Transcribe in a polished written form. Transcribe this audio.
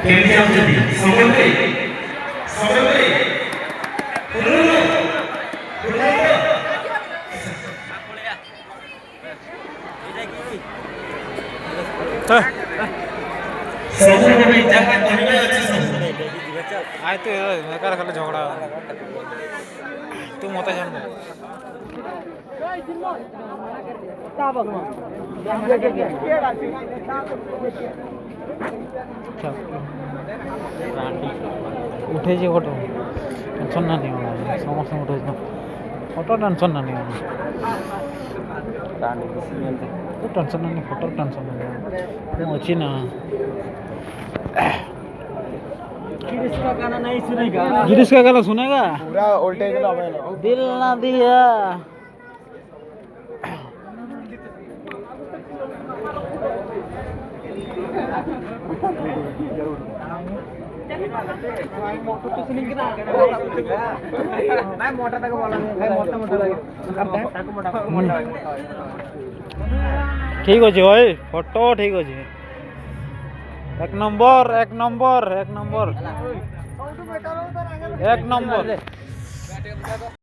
କେମିତି ଯାଉଛନ୍ତି ସମୟରେ आय तू बेकार खाली झगड़ा तू मत जान उठे फोटो टेंशन ना नहीं होगा समस्त उठे फोटो टेंशन ना नहीं होगा टेंशन नहीं फोटो टेंशन नहीं अच्छी ना गिरीश का गाना सुनेगा पूरा उल्टे दिल ना दिया ठीक अच्छे भाई फोटो ठीक अच्छे एक नंबर एक नंबर एक नंबर एक नंबर